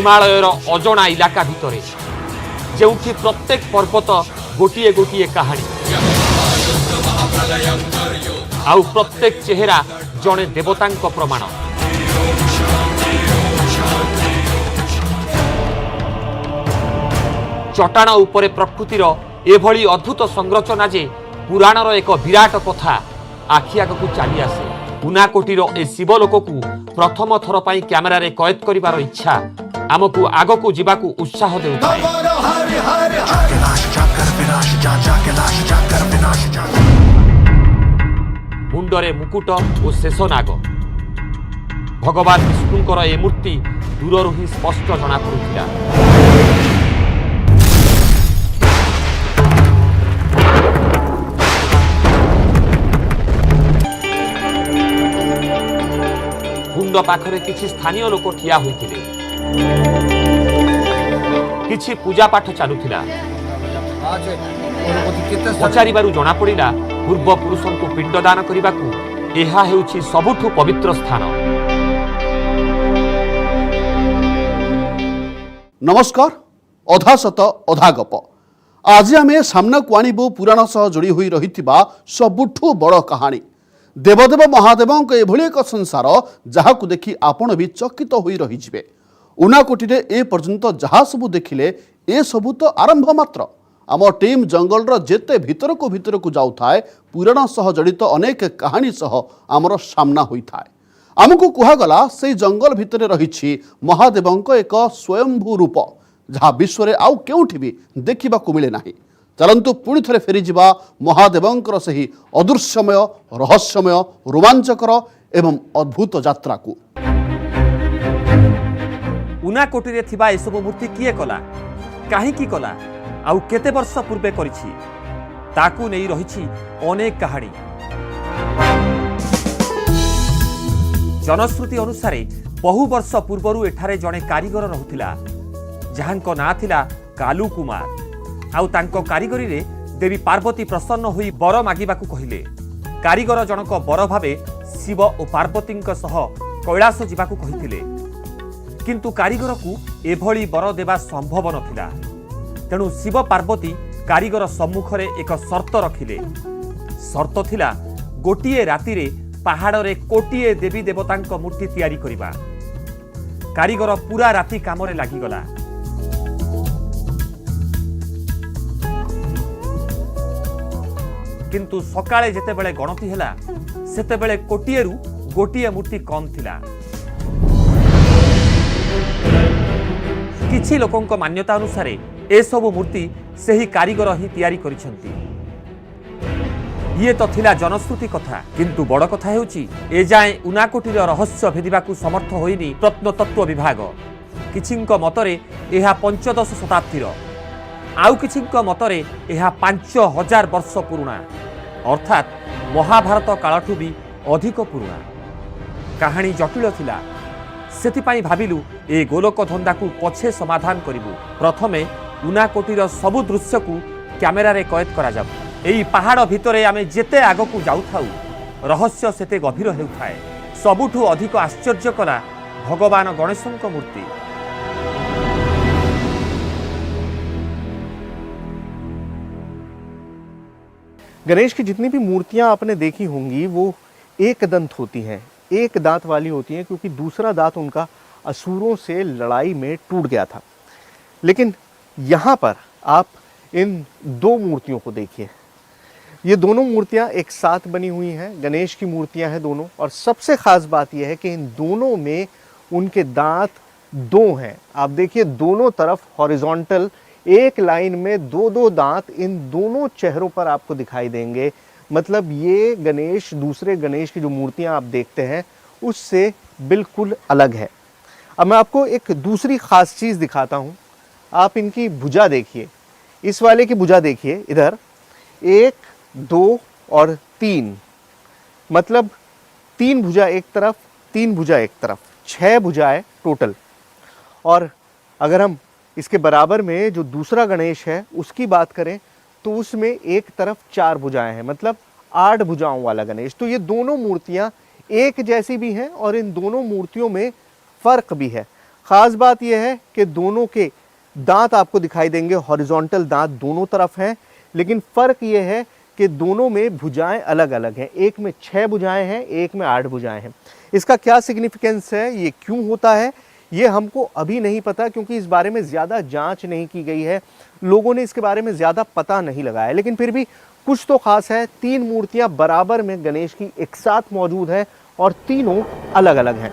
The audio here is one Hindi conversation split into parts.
हिमालयर अजणा इलाका भितर जेउठी प्रत्येक पर्वत गोटिए गोटिए कहानी आउ प्रत्येक चेहरा जड़े देवतांक प्रमाण। चटाण उपरे प्रकृतिर एभली अद्भुत संरचना जे पुराणर एक विराट कथा आखि आगकू चली आसे। उनाकोटीर ए शिवलोक को प्रथम थर पाई कैमेरा रे कैद करिवार इच्छा आमको आगकू जीवाकू उत्साह देउଥାଏ। मुंडरे मुकुट और शेषनाग भगवान विष्णुंकर ए मूर्ति दूररू ही स्पष्ट जना पड़ुथिला। कुंड पाखरे किछि स्थानीय लोक ठिया होइथिले, किछि पूजा पाठ चालुथिला। पचारिबारु जना पड़िला पूर्व पुरुषंकु पिंडदान करिबाकू एहा हेउछि सबुठु पवित्र स्थान। नमस्कार, अधा सत अधा गप। आज आमे सामना को आनिबु पुराण सह जोड़ी होई रहिथिबा सबुठु बड़ कहानी देवदेव महादेवंक एभली एक संसार जहाकू देखि आपण भी चकित होई रहिजिबे। उनाकोटी रे ए पर्यंत जहा सबु देखिले ए सबु तो आरंभ मात्र। आम टीम जंगल जेते भितर को जाऊ थाए पुराण सह जड़ित अनेक कहानी सह आमर सामना होई थाए। आमको कुहागला से जंगल भितर रही महादेवंक एक स्वयंभू रूप जहाँ विश्व में आउ केउठी भी देखा मिले ना। चलंतु पुणी थे फेरीजा महादेवंकर सही अदृश्यमय रहस्यमय रोमांचकर एवं अद्भुत यात्रा को। उनाकोटी रे थिबा एसबु मूर्ति किए कला, काहींकी कला, आउ केते वर्ष पूर्वे करिछि ताकू नै रहिछि अनेक कहानी। जनश्रुति अनुसार बहु वर्ष पूर्वरु एठारे जणे कारीगर रहुथिला जहांको ना थिला कालू कुमार। आउ तांको कारीगरी रे देवी पार्वती प्रसन्न होई बर मागिबाकू कहिले। कारीगर जनक बर भावे शिव और पार्वतींक सह कैलाश जिबाकू कहिथिले, किंतु कारीगर को एभली बर देवा संभव नथिला। तेणु शिव पार्वती कारीगर सम्मुख रे एक शर्त रखिले। शर्त थिला गोटिए राति रे पहाड़ रे कोटिए देवी देवतांक मूर्ति तैयारी करिबा। कारीगर पूरा राति काम रे लागिगला। किंतु सकाळे जेते बेले गणति हेला सेते बेले कोटिए रु गोटिए मूर्ति कम थिला। किछि लोकंक मान्यता अनुसार ए सब मूर्ति सेही कारीगर ही तैयारी करिसंती। ये तो थिला जनश्रुति कथा, किंतु बड़ कथा हेउची ए जाए उनाकोटीर रहस्य भेदिबाकू समर्थ होइनी प्रत्नतत्व विभाग। किछिंक मतरे एहा पंचदश शताब्दीर, आउ किछिंक मतरे एहा 5000 वर्ष पुरुणा, अर्थात महाभारत कालठू भी अधिक पुरुणा। कहानी जटिल थिला, सेतिपाई भाबिलु ए गोलोक धंदा को पछे समाधान करिबु। प्रथमे उनाकोटीर सबु दृश्य को कैमेरा रे कैद करा जाबु। एई पहाड़ भितरे आमे जेते आगकू जाउथाउ रहस्य सेते गभीर हेउथाए। सबुठु अधिक आश्चर्य कला भगवान गणेशंक मूर्ति। गणेश की जितनी भी मूर्तियां आपने देखी होंगी वो एक दंत होती हैं, एक दांत वाली होती हैं, क्योंकि दूसरा दांत उनका असुरों से लड़ाई में टूट गया था। लेकिन यहाँ पर आप इन दो मूर्तियों को देखिए। ये दोनों मूर्तियाँ एक साथ बनी हुई हैं, गणेश की मूर्तियाँ हैं दोनों। और सबसे ख़ास बात यह है कि इन दोनों में उनके दांत दो हैं। आप देखिए दोनों तरफ हॉरिजॉन्टल एक लाइन में दो दो दांत इन दोनों चेहरों पर आपको दिखाई देंगे। मतलब ये गणेश दूसरे गणेश की जो मूर्तियां आप देखते हैं उससे बिल्कुल अलग है। अब मैं आपको एक दूसरी खास चीज़ दिखाता हूं। आप इनकी भुजा देखिए, इस वाले की भुजा देखिए, इधर 1 2 और 3, मतलब 3 भुजा एक तरफ, 3 भुजा एक तरफ, 6 भुजाएं टोटल। और अगर हम इसके बराबर में जो दूसरा गणेश है उसकी बात करें तो उसमें एक तरफ 4 भुजाएं हैं, मतलब 8 भुजाओं वाला गणेश। तो ये दोनों मूर्तियां एक जैसी भी हैं और इन दोनों मूर्तियों में फ़र्क भी है। ख़ास बात यह है कि दोनों के दांत आपको दिखाई देंगे, हॉरिजॉन्टल दांत दोनों तरफ हैं, लेकिन फ़र्क यह है कि दोनों में भुजाएं अलग अलग हैं। एक में 6 भुजाएं हैं, एक में 8 भुजाएं हैं। इसका क्या सिग्निफिकेंस है, ये क्यों होता है, ये हमको अभी नहीं पता, क्योंकि इस बारे में ज़्यादा जांच नहीं की गई है, लोगों ने इसके बारे में ज़्यादा पता नहीं लगाया। लेकिन फिर भी कुछ तो खास है। 3 मूर्तियां बराबर में गणेश की एक साथ मौजूद हैं और तीनों अलग अलग हैं।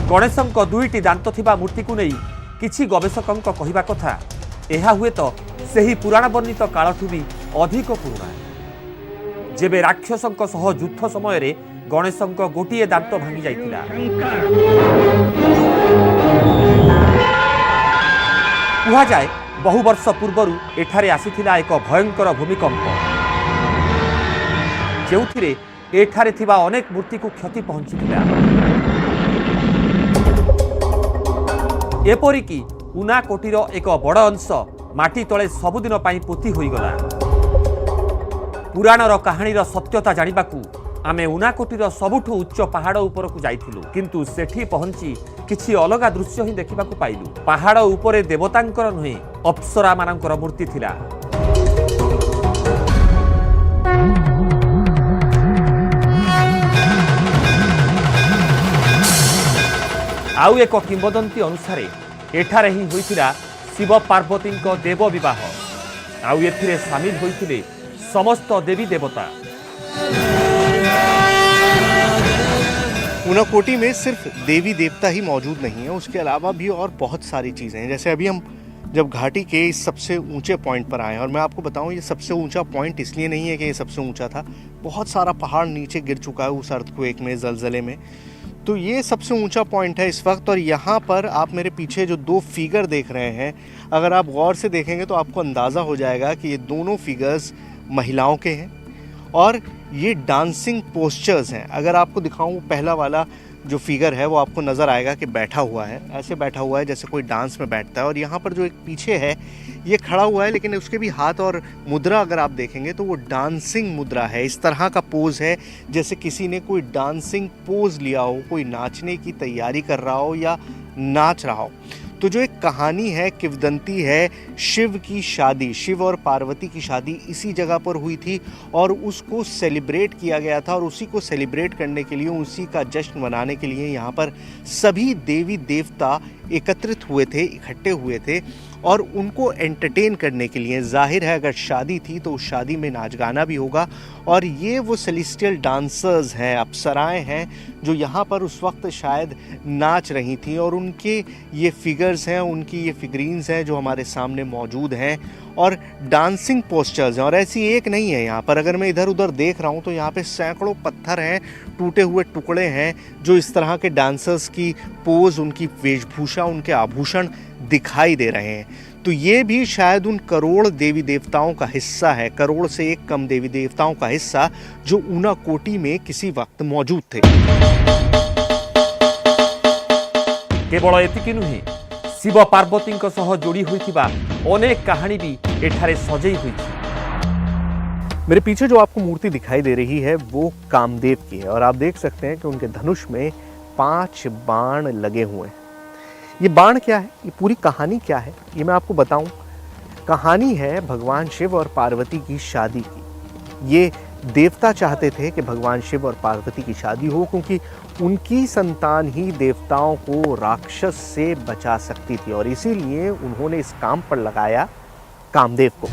गणेशଙ୍କ दुईटी दांत थिबा मूर्ति को नहीं किछि गवेषकଙ୍କ कहिबा कथा एहा हुए तो सही पुराण वर्णित कालठु भी अधिक पुराणा। जेबे राक्षसଙ୍କ सह युद्ध समय रे गणेशଙ୍କ गोटिए दांत भांगी जाइतिला। कुहा जाए बहु वर्ष पूर्वरु एठारे आसीथिला एक भयंकर भूमिकंप, जेउथिरे एठारे थिबा अनेक मूर्ति को क्षति पहुंचीथिला। एपरिकी उनाकोटीर एक बड़ अंश माटी तले सबुदिन पाई पोती होईगला। पुराणर कहानीर सत्यता जानिबाकू आमे उनाकोटीर सबुठु उच्च पहाड़ उपरकू जाइथिलु, किंतु सेठी पहुंची किछि अलगा दृश्य ही देखिबाकू पाइलु। पहाड़ उपरे देवतांकर नुहे अप्सरा मानकर मूर्ति थिला। आउ एक किंवदंती अनुसारे एठारे ही होइथिला शिव पार्वती देव विवाह। आउ एथिरे शामिल होइथिले समस्त देवी देवता। ऊनाकोटी में सिर्फ देवी देवता ही मौजूद नहीं है, उसके अलावा भी और बहुत सारी चीज़ें हैं। जैसे अभी हम जब घाटी के इस सबसे ऊंचे पॉइंट पर आए, और मैं आपको बताऊं ये सबसे ऊंचा पॉइंट इसलिए नहीं है कि ये सबसे ऊंचा था, बहुत सारा पहाड़ नीचे गिर चुका है उस अर्थक्वेक में, जलजले में। तो ये सबसे ऊंचा पॉइंट है इस वक्त। और यहाँ पर आप मेरे पीछे जो 2 फिगर देख रहे हैं, अगर आप गौर से देखेंगे तो आपको अंदाज़ा हो जाएगा कि ये दोनों फिगर्स महिलाओं के हैं और ये डांसिंग पोस्चर्स हैं। अगर आपको दिखाऊं, पहला वाला जो फिगर है वो आपको नज़र आएगा कि बैठा हुआ है, ऐसे बैठा हुआ है जैसे कोई डांस में बैठता है। और यहाँ पर जो एक पीछे है ये खड़ा हुआ है, लेकिन उसके भी हाथ और मुद्रा अगर आप देखेंगे तो वो डांसिंग मुद्रा है। इस तरह का पोज है जैसे किसी ने कोई डांसिंग पोज लिया हो, कोई नाचने की तैयारी कर रहा हो या नाच रहा हो। तो जो एक कहानी है, किंवदंती है, शिव की शादी, शिव और पार्वती की शादी इसी जगह पर हुई थी और उसको सेलिब्रेट किया गया था। और उसी को सेलिब्रेट करने के लिए, उसी का जश्न मनाने के लिए यहाँ पर सभी देवी देवता एकत्रित हुए थे, इकट्ठे हुए थे और उनको एंटरटेन करने के लिए। जाहिर है अगर शादी थी तो उस शादी में नाच गाना भी होगा। और ये वो सेलेस्टियल डांसर्स हैं, अप्सराएं हैं जो यहाँ पर उस वक्त शायद नाच रही थी। और उनके ये फिगर्स हैं, उनकी ये फिगरीन्स हैं जो हमारे सामने मौजूद हैं और डांसिंग पोस्चर्स हैं। और ऐसी एक नहीं है यहाँ पर, अगर मैं इधर उधर देख रहा हूँ तो यहाँ पे सैकड़ों पत्थर हैं, टूटे हुए टुकड़े हैं जो इस तरह के डांसर्स की पोज, उनकी वेशभूषा, उनके आभूषण दिखाई दे रहे हैं। तो ये भी शायद उन करोड़ देवी देवताओं का हिस्सा है, करोड़ से एक कम देवी देवताओं का हिस्सा जो ऊनाकोटी में किसी वक्त मौजूद थे। केवल एतिकी नुहे, शिव पार्वती सह जोड़ी होइथिबा अनेक कहानी भी एठारे सजई हुई थी। मेरे पीछे जो आपको मूर्ति दिखाई दे रही है वो कामदेव की है और आप देख सकते हैं कि उनके धनुष में 5 बाण लगे हुए हैं। ये बाण क्या है, ये पूरी कहानी क्या है, ये मैं आपको बताऊं। कहानी है भगवान शिव और पार्वती की शादी की। ये देवता चाहते थे कि भगवान शिव और पार्वती की शादी हो, क्योंकि उनकी संतान ही देवताओं को राक्षस से बचा सकती थी और इसीलिए उन्होंने इस काम पर लगाया कामदेव को।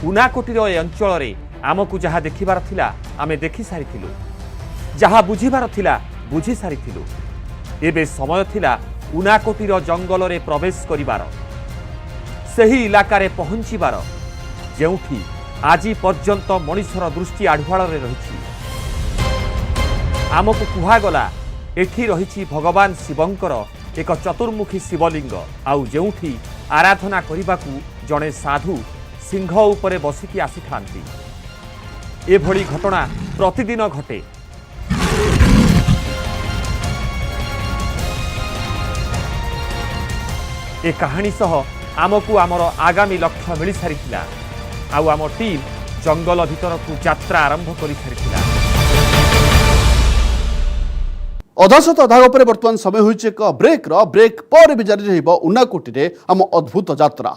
ऊनाकोटीर ए अंचल रे आमकु जहा देखिबार थिला आमे देखि सारिथिलु, जहा बुझिबार थिला बुझि सारिथिलु। एबे समय थिला ऊनाकोटीर जंगल रे प्रवेश करिबार, सही इलाकारे पहुंचीबार जेउठी आजी पर्यंत मनुष्यर दृष्टि आढ़ुआल रे रहिछि। आमकु कुहागला एठी रहिछि भगवान शिवंकर एक चतुर्मुखी शिवलिंग, आउ जेउठी आराधना करिबाकू जणे साधु सिंह उपरे बसिकी आसी थांती। एभली घटना प्रतिदिन घटे। ए कहानी सह आमकू आमर आगामी लक्ष्य मिल सारी। आउ आम टीम जंगल भितर को यात्रा आरंभ कर सारी। अधाशत अधागपर बर्तमान समय होइछ एक ब्रेक पर भी जारी रहिब उनाकोटी रे आम अद्भुत यात्रा।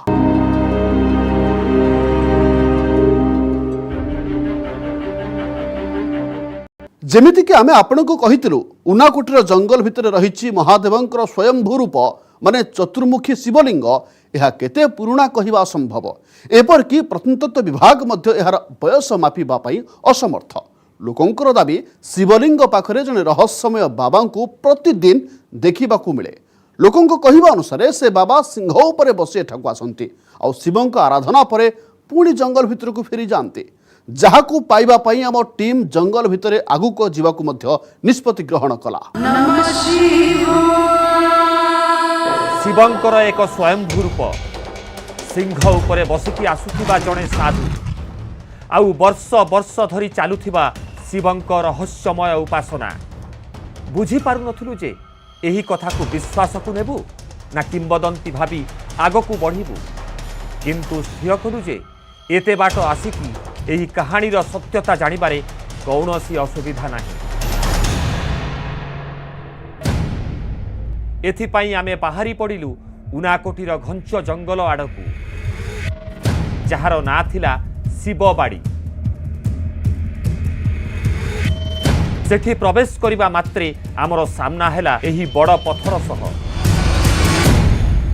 जेमितिक आमे आपनको कहितिलु उनाकोटीर जंगल भितर रहिछि महादेवंकर स्वयंभू रूप माने चतुर्मुखी शिवलिंग। यह केते पुराणा कहिबा असंभव, एपरकि प्रत्नतत्व विभाग मध्य एहार बयस मापिबा पई असमर्थ। लोकंकर दाबी शिवलिंग पाखरे जने रहस्यमय बाबा को प्रतिदिन देखिबाकू मिले। लोकंक कहिबा अनुसार से बाबा सिंह उपरे बसी एठाकू आसंती आ शिवंक आराधना परे पुणी जंगल भितर को फेरी जाते, जहाकू पाइबा पई आम टीम जंगल भितर आगुक जीवाकू मध्य निष्पत्ति ग्रहण कला। शिवंकर एक स्वयंभू रूप सिंह उपरे बसिकी आसुथिबा जणे साधु आउ वर्ष वर्ष धरी चलुथिबा शिवंक रहस्यमय उपासना। बुझी पारु नथिलु जे एही कथा को विश्वास को नेबु ना किंबदंती भाबी आगकू बढ़िबु, किंतु स्थिर कलु जे एते बाट आसिकी एही कहानीर सत्यता जानिबारे कौनसी असुविधा नाही। एथिपाई आमे बाहरी पड़िलु उनाकोटीर घंच जंगल आड़कू, जार ना थिला शिवबाड़ी। सेठी प्रवेश करिबा मात्रे आमर सामना हैला एही बड़ पत्थर सह,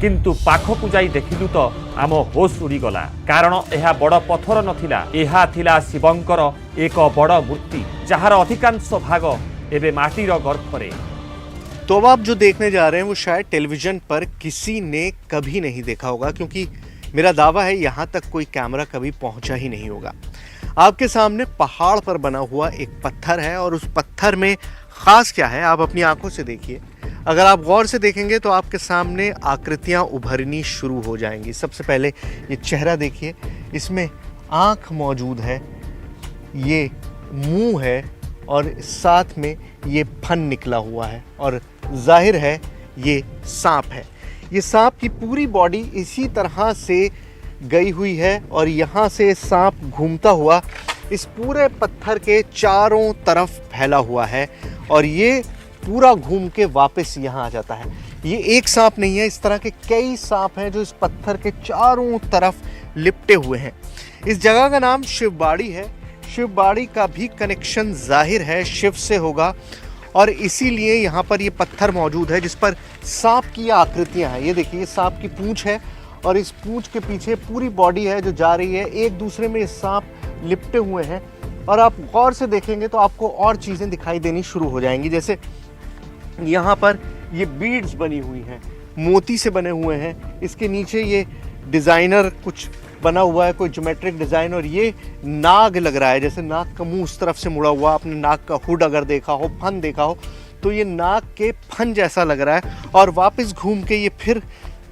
किंतु पाखकू जाई देखिलु तो आम होश उड़ीगला, कारण एहा बड़ पत्थर नथिला, एहा थिला शिवंकर एक बड़ मूर्ति, जार अधिकांश भाग एबे माटीर गर्भरे। तो अब आप जो देखने जा रहे हैं वो शायद टेलीविजन पर किसी ने कभी नहीं देखा होगा, क्योंकि मेरा दावा है यहाँ तक कोई कैमरा कभी पहुँचा ही नहीं होगा। आपके सामने पहाड़ पर बना हुआ एक पत्थर है और उस पत्थर में ख़ास क्या है आप अपनी आंखों से देखिए। अगर आप गौर से देखेंगे तो आपके सामने आकृतियाँ उभरनी शुरू हो जाएंगी। सबसे पहले ये चेहरा देखिए, इसमें आँख मौजूद है, ये मुंह है और साथ में ये फन निकला हुआ है और जाहिर है ये सांप है। ये सांप की पूरी बॉडी इसी तरह से गई हुई है और यहाँ से सांप घूमता हुआ इस पूरे पत्थर के चारों तरफ फैला हुआ है और ये पूरा घूम के वापस यहाँ आ जाता है। ये एक सांप नहीं है, इस तरह के कई सांप हैं जो इस पत्थर के चारों तरफ लिपटे हुए हैं। इस जगह का नाम शिवबाड़ी है। शिवबाड़ी का भी कनेक्शन जाहिर है शिव से होगा और इसीलिए यहाँ पर ये पत्थर मौजूद है जिस पर सांप की आकृतियाँ हैं। ये देखिए, सांप की पूंछ है और इस पूंछ के पीछे पूरी बॉडी है जो जा रही है। एक दूसरे में ये सांप लिपटे हुए हैं और आप गौर से देखेंगे तो आपको और चीज़ें दिखाई देनी शुरू हो जाएंगी। जैसे यहाँ पर ये बीड्स बनी हुई हैं, मोती से बने हुए हैं। इसके नीचे ये डिज़ाइनर कुछ बना हुआ है, कोई ज्योमेट्रिक डिज़ाइन, और ये नाग लग रहा है, जैसे नाग का मुंह उस तरफ से मुड़ा हुआ। आपने नाग का हुड अगर देखा हो, फन देखा हो, तो ये नाग के फन जैसा लग रहा है। और वापस घूम के ये फिर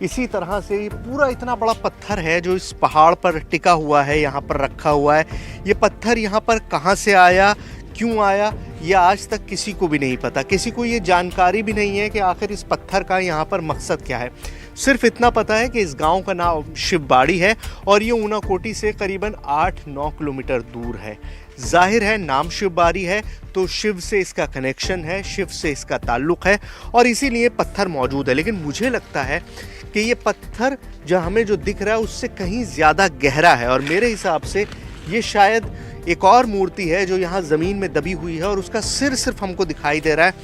इसी तरह से, ये पूरा इतना बड़ा पत्थर है जो इस पहाड़ पर टिका हुआ है, यहाँ पर रखा हुआ है। ये पत्थर यहाँ पर कहाँ से आया, क्यों आया, ये आज तक किसी को भी नहीं पता। किसी को ये जानकारी भी नहीं है कि आखिर इस पत्थर का यहाँ पर मकसद क्या है। सिर्फ इतना पता है कि इस गांव का नाम शिवबाड़ी है और ये ऊनाकोटी से करीबन 8-9 किलोमीटर दूर है। जाहिर है नाम शिवबाड़ी है तो शिव से इसका कनेक्शन है, शिव से इसका ताल्लुक़ है और इसीलिए पत्थर मौजूद है। लेकिन मुझे लगता है कि ये पत्थर जो हमें जो दिख रहा है उससे कहीं ज़्यादा गहरा है और मेरे हिसाब से ये शायद एक और मूर्ति है जो यहाँ ज़मीन में दबी हुई है और उसका सिर सिर्फ हमको दिखाई दे रहा है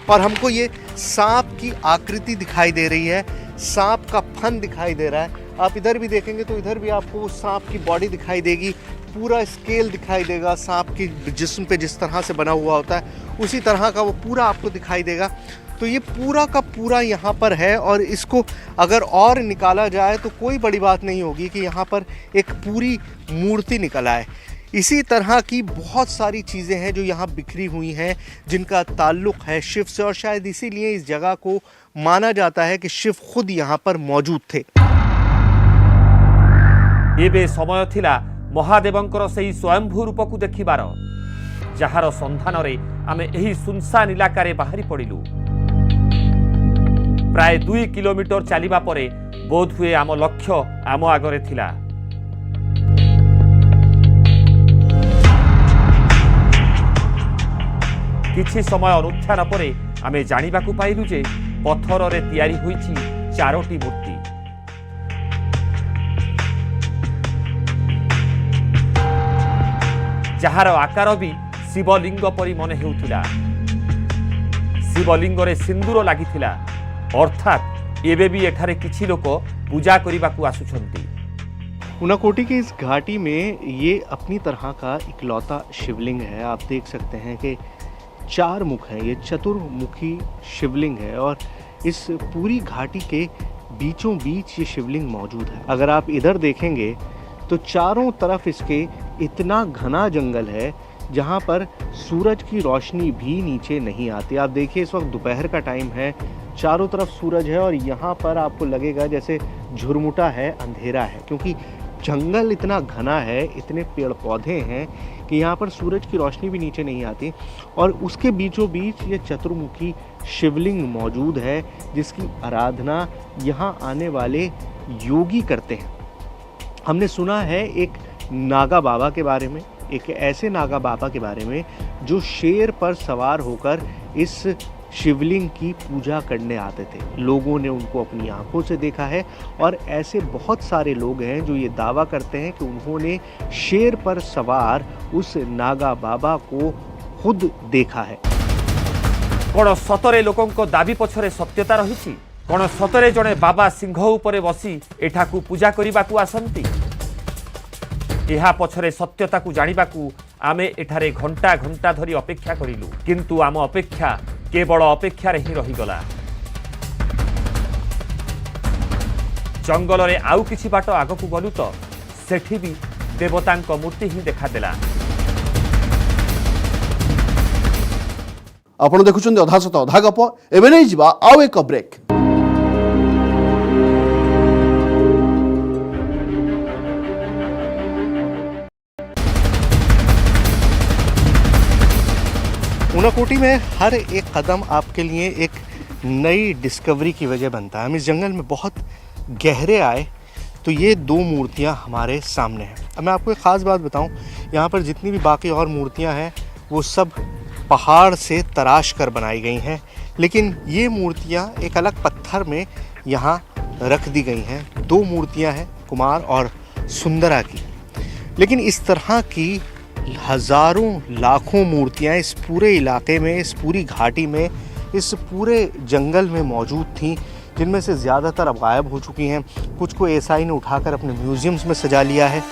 और हमको ये सांप की आकृति दिखाई दे रही है, सांप का फन दिखाई दे रहा है। आप इधर भी देखेंगे तो इधर भी आपको सांप की बॉडी दिखाई देगी, पूरा स्केल दिखाई देगा। सांप की जिस्म पे जिस तरह से बना हुआ होता है उसी तरह का वो पूरा आपको दिखाई देगा। तो ये पूरा का पूरा यहाँ पर है और इसको अगर और निकाला जाए तो कोई बड़ी बात नहीं होगी कि यहाँ पर एक पूरी मूर्ति निकल आए। इसी तरह की बहुत सारी चीज़ें हैं जो यहाँ बिखरी हुई हैं जिनका ताल्लुक़ है शिव से और शायद इसीलिए इस जगह को माना जाता है कि शिव खुद यहाँ पर मौजूद थे। एबे समय थिला महादेवंकर सेही स्वयंभू रूप को देखिबार, जहार संधान रे आमे एही सुनसान इलाकारे बाहरी पड़िलु। प्राय 2 किलोमीटर चलिबा परे बोध हुए आम लक्ष्य आम आगरे थिला। किछि समय अनुध्यान परे आमे जानिबाकु पाइलु जे पत्थर रे तयारी होईछि 4टी मूर्ति। जहार आकार भी शिवलिंग परी मन हेउथिला। शिवलिंग रे सिंदूर लागिथिला, अर्थात एबे भी एठारे किछि लोक पूजा करिबाकू आसुछंती। ऊनाकोटी की इस घाटी में ये अपनी तरह का इकलौता शिवलिंग है। आप देख सकते हैं कि 4 मुख हैं, ये चतुर्मुखी शिवलिंग है और इस पूरी घाटी के बीचों बीच ये शिवलिंग मौजूद है। अगर आप इधर देखेंगे तो चारों तरफ इसके इतना घना जंगल है जहाँ पर सूरज की रोशनी भी नीचे नहीं आती। आप देखिए इस वक्त दोपहर का टाइम है, चारों तरफ सूरज है और यहाँ पर आपको लगेगा जैसे झुरमुटा है, अंधेरा है, क्योंकि जंगल इतना घना है, इतने पेड़ पौधे हैं कि यहाँ पर सूरज की रोशनी भी नीचे नहीं आती। और उसके बीचों बीच ये चतुर्मुखी शिवलिंग मौजूद है जिसकी आराधना यहाँ आने वाले योगी करते हैं। हमने सुना है एक नागा बाबा के बारे में, एक ऐसे नागा बाबा के बारे में जो शेर पर सवार होकर इस शिवलिंग की पूजा करने आते थे। लोगों ने उनको अपनी आंखों से देखा है और ऐसे बहुत सारे लोग हैं जो ये दावा करते हैं कि उन्होंने शेर पर सवार उस नागा बाबा को खुद देखा है। कौन सतरे लोकों दाबी पछरे सत्यता रही? कौन सतरे जड़े बाबा सिंह उपरे बसी एठाकू पूजा करने आसंती? यह पछरे सत्यता को जानिबाकू आमे एठारे घंटा घंटा धरी अपेक्षा करिलु, किंतु आम अपेक्षा केवल अपेक्षार ही रहीगला। जंगल रे आउ किछि बाट आगकू गलु तो सेठी भी देवतांक मूर्ति ही देखादेला। आपण देखुछन अधा सत अधा गप। एबे नै जिबा आउ एक ब्रेक। ऊनाकोटी में हर एक कदम आपके लिए एक नई डिस्कवरी की वजह बनता है। हम इस जंगल में बहुत गहरे आए तो ये 2 मूर्तियां हमारे सामने हैं। अब मैं आपको एक ख़ास बात बताऊं, यहाँ पर जितनी भी बाकी और मूर्तियां हैं वो सब पहाड़ से तराश कर बनाई गई हैं, लेकिन ये मूर्तियां एक अलग पत्थर में यहाँ रख दी गई हैं। 2 मूर्तियाँ हैं, कुमार और सुंदरा की। लेकिन इस तरह की हज़ारों लाखों मूर्तियाँ इस पूरे इलाके में, इस पूरी घाटी में, इस पूरे जंगल में मौजूद थीं, जिनमें से ज़्यादातर अब गायब हो चुकी हैं। कुछ को एसआई ने उठाकर अपने म्यूजियम्स में सजा लिया है।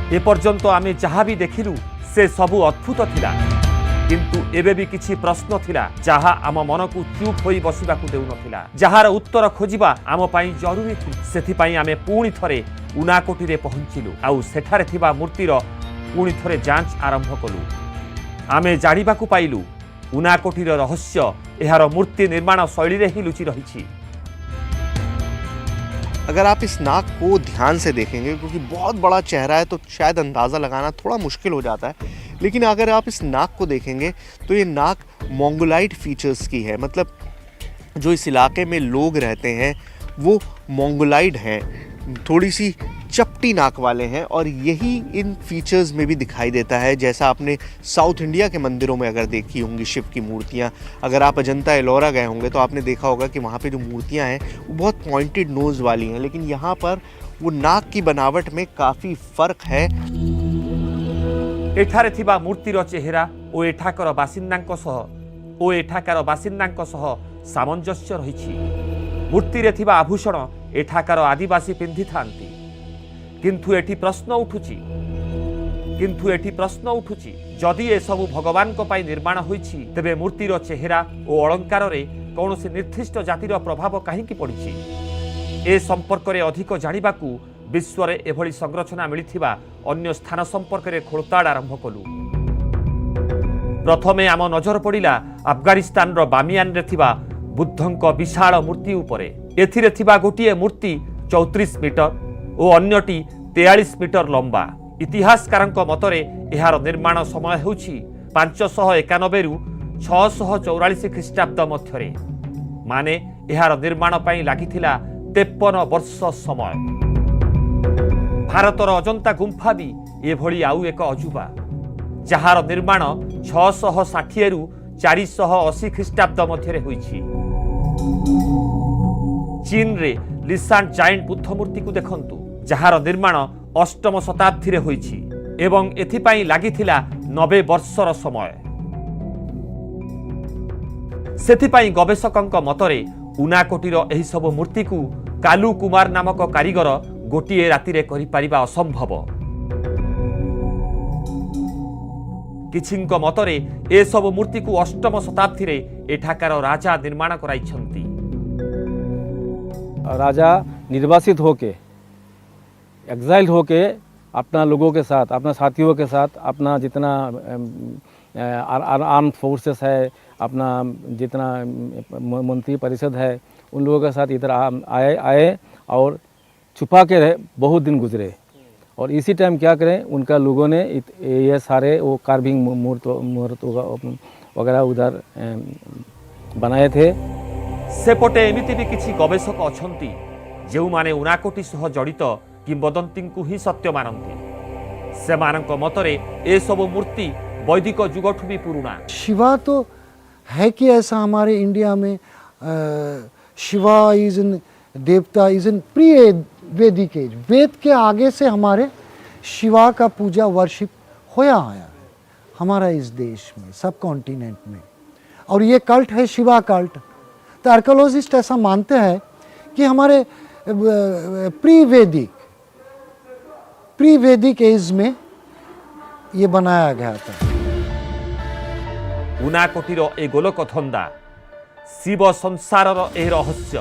ए पर्यंत आमे जहाँ भी देखिलु से सबु अद्भुत थिला, किंतु एबे भी किछि प्रश्न थिला जहाँ आम मन को चुप होई बसिबाकू देउ नथिला, जहार उत्तर खोजिबा आम पई जरूरी थी। सेथि पई आमे पुणी थरे ऊनाकोटी रे पहुंचिलु, आउ सेठारे थिबा मूर्तिर पुणी थरे जांच आरंभ कलु। आमे जानिबाकू पाइलु ऊनाकोटीर रहस्य एहार मूर्ति निर्माण शैली रे ही लुचि रहिछि। अगर आप इस नाक को ध्यान से देखेंगे, क्योंकि बहुत बड़ा चेहरा है तो शायद अंदाज़ा लगाना थोड़ा मुश्किल हो जाता है, लेकिन अगर आप इस नाक को देखेंगे तो ये नाक मोंगोलाइड फीचर्स की है। मतलब जो इस इलाके में लोग रहते हैं वो मोंगोलाइड हैं, थोड़ी सी चपटी नाक वाले हैं, और यही इन फीचर्स में भी दिखाई देता है। जैसा आपने साउथ इंडिया के मंदिरों में अगर देखी होंगी शिव की मूर्तियाँ, अगर आप अजंता एलोरा गए होंगे तो आपने देखा होगा कि वहाँ पे जो मूर्तियाँ हैं वो बहुत पॉइंटेड नोज़ वाली हैं, लेकिन यहाँ पर वो नाक की बनावट में काफ़ी फ़र्क है। एठारे थिबा मूर्तिर चेहरा ओ एठाकर बासिंदांक सह सामंजस्य रहिछि। मूर्तिरे थिबा आभूषण एठाकार आदिवासी पिंधि थांती, किंतु एठी प्रश्न उठुछि जदि ए सबु भगवान को पाई निर्माण होइछि तेबे मूर्तिर चेहरा ओ अलंकार रे कौनसी निर्दिष्ट जातिर प्रभाव काहेकि पड़िछि? ए संपर्क रे अधिक जानिबाकू विश्व रे एभली संरचना मिलिथिबा अन्य स्थान संपर्क रे खोलताड़ आरंभ कलु। प्रथमे आम नजर पड़िला अफगानिस्तान रो बामियान रे थिबा बुद्धंक विशाल मूर्ति उपरे। एथिरे थिबा गोटिए मूर्ति 34 मीटर और अन्यटी 43 मीटर लंबा। इतिहासकारंक मतरे एहार निर्माण समय हेउछि 591 रु 644 ख्रीष्टाब्द मध्यरे, माने एहार निर्माण पई लागिथिला 53 वर्ष समय। भारतर अजंता गुंफा भी एभली आउ एक अजुबा। ଯାହାର ନିର୍ମାଣ 660 ରୁ 480 ଖ୍ରୀଷ୍ଟାବ୍ଦ ମଧ୍ୟରେ ହୋଇଛି। ଚୀନରେ ଲିସାନ୍ ଜାଇଣ୍ଟ ବୁଦ୍ଧ ମୂର୍ତ୍ତିକୁ ଦେଖନ୍ତୁ, ଯାହାର ନିର୍ମାଣ 8ମ ଶତାବ୍ଦୀରେ ହୋଇଛି ଏବଂ ଏଥିପାଇଁ ଲାଗିଥିଲା 90 ବର୍ଷର ସମୟ। ସେଥିପାଇଁ ଗବେଷକଙ୍କ ମତରେ ଉନାକୋଟିର ଏହି ସବୁ ମୂର୍ତ୍ତିକୁ କାଲୁ କୁମାର ନାମକ କାରିଗର ଗୋଟିଏ ରାତିରେ କରିପାରିବା ଅସମ୍ଭବ। କିଛିଙ୍କ ମତରେ ଏସବୁ ମୂର୍ତ୍ତିକୁ 8ମ ଶତାବ୍ଦୀରେ ଏଠାକାର ରାଜା ନିର୍ମାଣ କରାଇଛନ୍ତି। राजा निर्वासित होके एग्जाइल्ड होके अपना लोगों के साथ, अपना साथियों के साथ, अपना जितना आर्म्ड फोर्सेस है, अपना जितना मंत्री परिषद है, उन लोगों के साथ इधर आए और छुपा के रहे। बहुत दिन गुजरे और इसी टाइम क्या करें, उनका लोगों ने ये सारे वो कार्विंग मूर्त वगैरह उधर बनाए थे। सेपटे एमिति भी किछि गवेषक अछंती जेउमाने उनाकोटी सह जड़ित किंबदंती को ही सत्य मानती। सेमानक मतरे ए सब मूर्ति वैदिक जुगठु भी पुराना। शिवा तो है कि ऐसा हमारे इंडिया में शिवा इज इन देवता इज इन प्री वैदिक एज। वेद के आगे से हमारे शिवा का पूजा वर्शिप होया आया है हमारा इस देश में, सब कॉन्टिनेंट में। और ये कल्ट है शिवा कल्ट। तो आर्कोलॉजिस्ट ऐसा मानते हैं कि हमारे प्री वैदिक एज में ये बनाया गया था। उनाकोटीर ए गोलक धंदा शिव संसारर ए रहस्य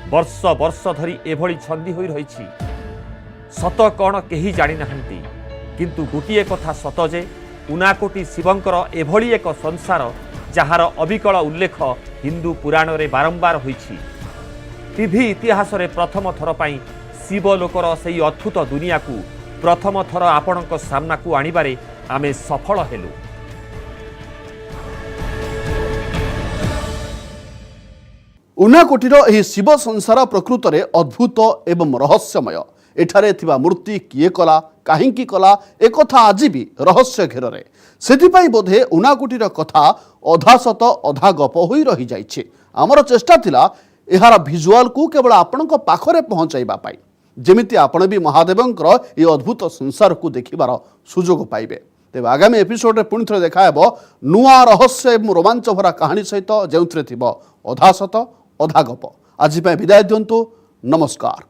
वर्ष वर्ष धरी एभली छंदी होई रहिछि। सत कौन केही जानि नाहंती, किंतु गोटिए कथा सत जे उनाकोटी शिवंकर एभली एक संसार जहार अविकल उल्लेख हिंदू पुराण रे बारंबार होइछि। टीवी इतिहास रे प्रथम थर पाई शिवलोकर सेई अद्भुत दुनिया को प्रथम थर आपणक सामना को आनिबारे आमे सफल हेलु। उनाकोटीर ଏହି ଶିବ ସଂସାର ପ୍ରକୃତରେ ଅଦ୍ଭୁତ ଏବଂ ରହସ୍ୟମୟ। ଏଠାରେ ଥିବା ମୂର୍ତ୍ତି କିଏ କଲା, କାହିଁକି କଲା, ଏକଥା ଆଜି ବି ରହସ୍ୟ ଘେରରେ। ସେଥିପାଇଁ ବୋଧେ ଉନାକୋଟିର କଥା ଅଧା ସତ ଅଧା ଗପ ହୋଇ ରହିଯାଇଛି। ଆମର ଚେଷ୍ଟା ଥିଲା ଏହାର ଭିଜୁଆଲକୁ କେବଳ ଆପଣଙ୍କ ପାଖରେ ପହଞ୍ଚାଇବା ପାଇଁ, ଯେମିତି ଆପଣ ବି ମହାଦେବଙ୍କର ଏହି ଅଦ୍ଭୁତ ସଂସାରକୁ ଦେଖିବାର ସୁଯୋଗ ପାଇବେ। ତେବେ ଆଗାମୀ ଏପିସୋଡରେ ପୁଣି ଥରେ ଦେଖା ହେବ ନୂଆ ରହସ୍ୟ ଏବଂ ରୋମାଞ୍ଚ ଭରା କାହାଣୀ ସହିତ, ଯେଉଁଥିରେ ଥିବ ଅଧା ସତ ଅଧା ଗପ। ଆଜି ପାଇଁ ବିଦାୟ ଦିଅନ୍ତୁ, ନମସ୍କାର।